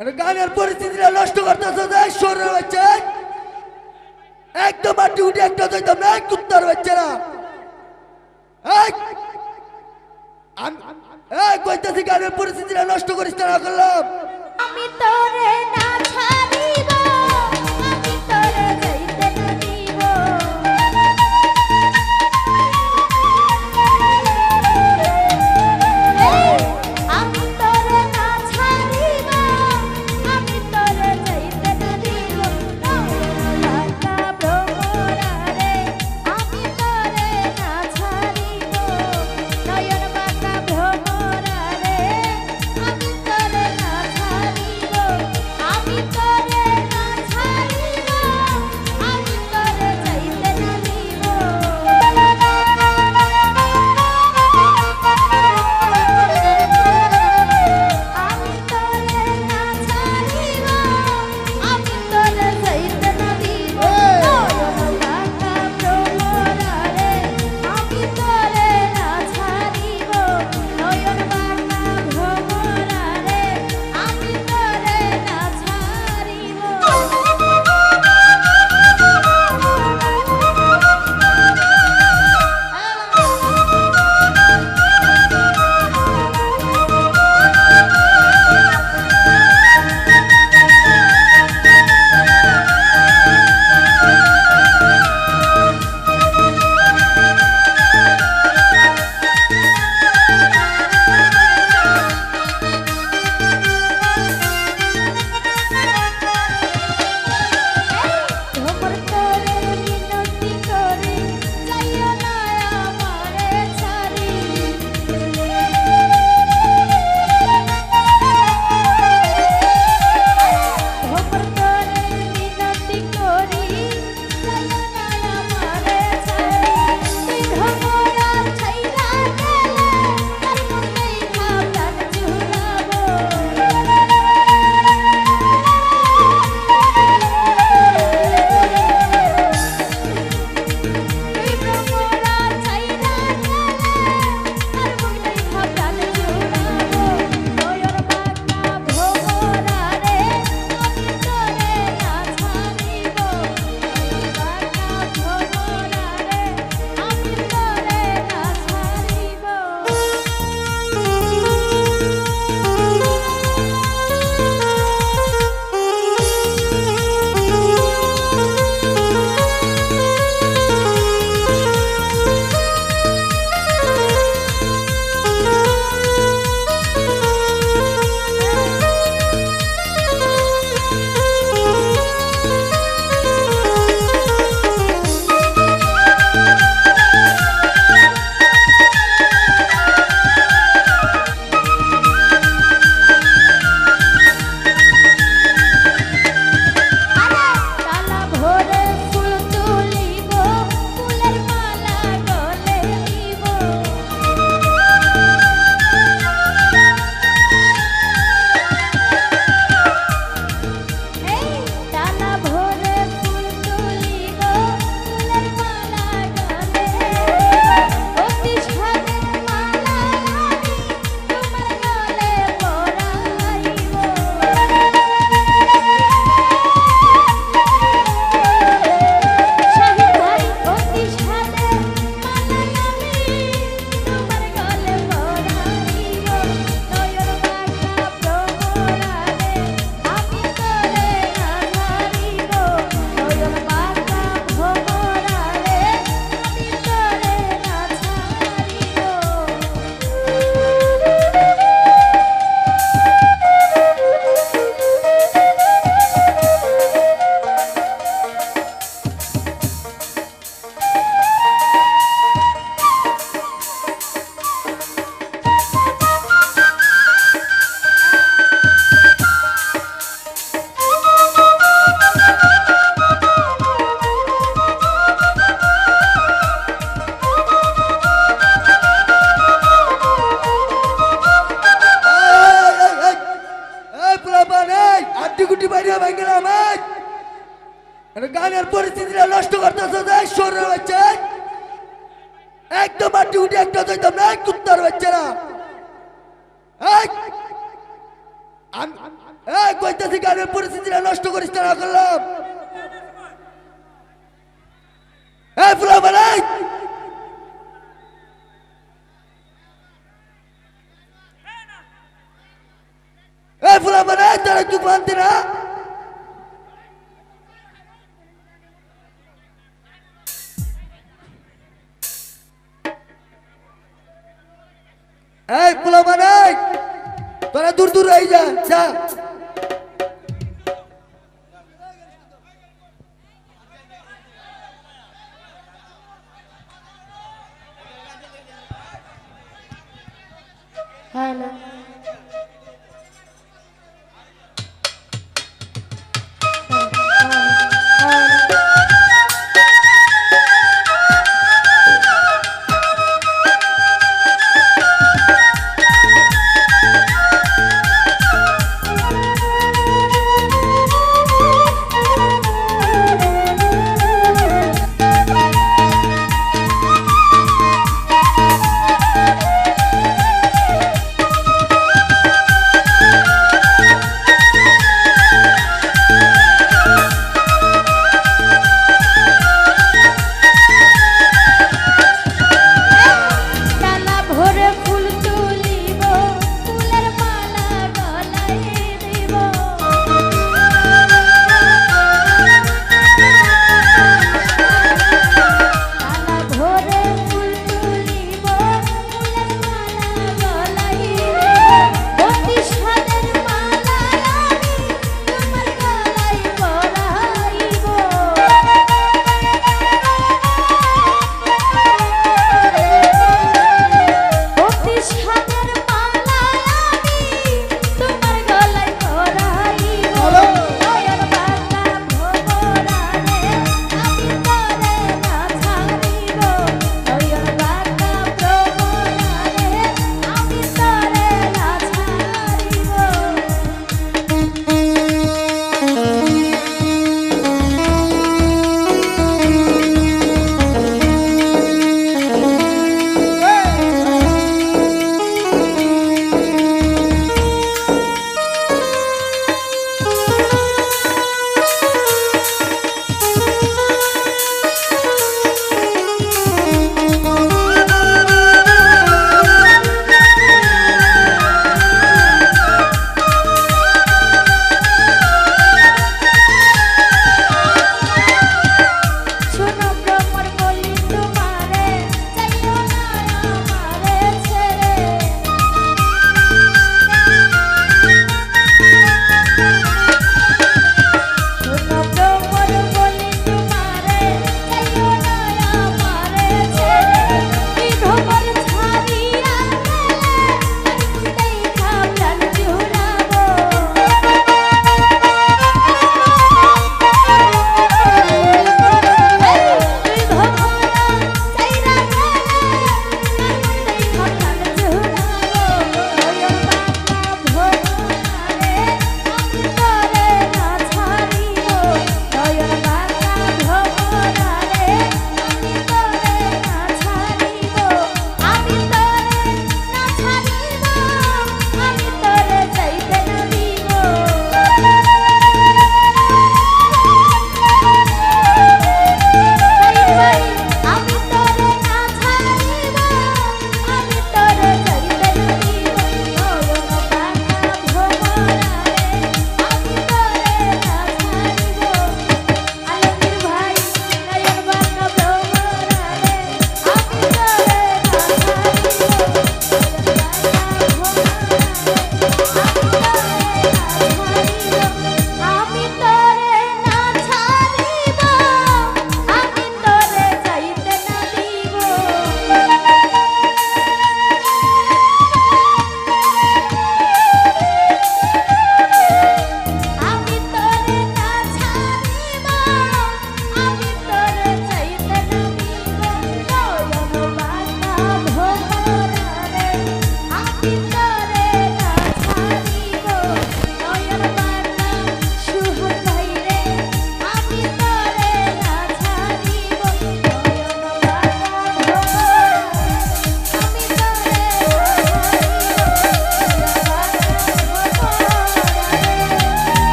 গানের পরিস্থিতিটা নষ্ট করতেছে শরীরের বাচ্চা একদম মাটি উঠে একটা যাইতাম না কুত্তার বাচ্চারা কইতাছি গানের পরিস্থিতিটা নষ্ট করিস না করলাম আমি তোরে না ছাড়িব আমি তোরে যাইতে না দিব আমি তোরে না ছাড়িব আমি তোরে যাইতে না দিব লাকা ভ্রমরারে আমি তোরে না ছাড়িব নয়ন বাঁকা ভ্রমরারে আমি তোরে না ছাড়িব আমি তোরে না ছাড়িব আমি তোরে যাইতে না দিব আমি তোরে না ছাড়িব আমি তোরে যাইতে না দিব নয়ন বাঁকা ভ্রমরারে আমি তোরে না ছাড়িব নয়ন বাঁকা ভ্রমরারে আমি তোরে না ছাড়িব ভ্রমর করে মিনতি করে যাইও না আমারে ছাড়ি ভ্রমর করে মিনতি করি যাইও না আমারে ছাড়ি তুই ভ্রমরা ছাইরা গেলে তার মনেই ভাবলাম ঝুলাবো তুই ভ্রমরা ছাইরা গেলে তার মনেই ভাবলাম ঝুলাবো নয়ন বাঁকা ভ্রমরারে আমি তোরে না ছাড়িব নয়ন বাঁকা ভ্রমরারে আমি তোরে না ছাড়িব তালা ভরে ফুল তুলিব ফুলের মালা গলে দিব তালা ভরে ফুল তুলিব ফুলের মালা গলে অতি সাদের মালা আমি তোমার গলে পরাইব শাহিদ ভাই অতি সাদের মালা আমি তোমার গলে পরাইব নয়ন বাঁকা ভ্রমরারে আমি তোরে না ছাড়িব নয়ন বাঁকা ভ্রমরারে আমি তোরে না আড্ডি গুটি বাইরে ভাঙলাম গানের পরিস্থিতিটা নষ্ট করতেছে শরীরের বাচ্চা একদম মাটি উঠে একটা যাইতাম না কুত্তার বাচ্চারা এই কইতাছি গ্রামের পরিস্থিতিটা নষ্ট করিস না করলাম। এই ফুলা বানাই, এই ফুলা বানাই, তারা একটু মানতে না। এই ফুলা বানাই, তোরা দূর দূর হয়ে যা।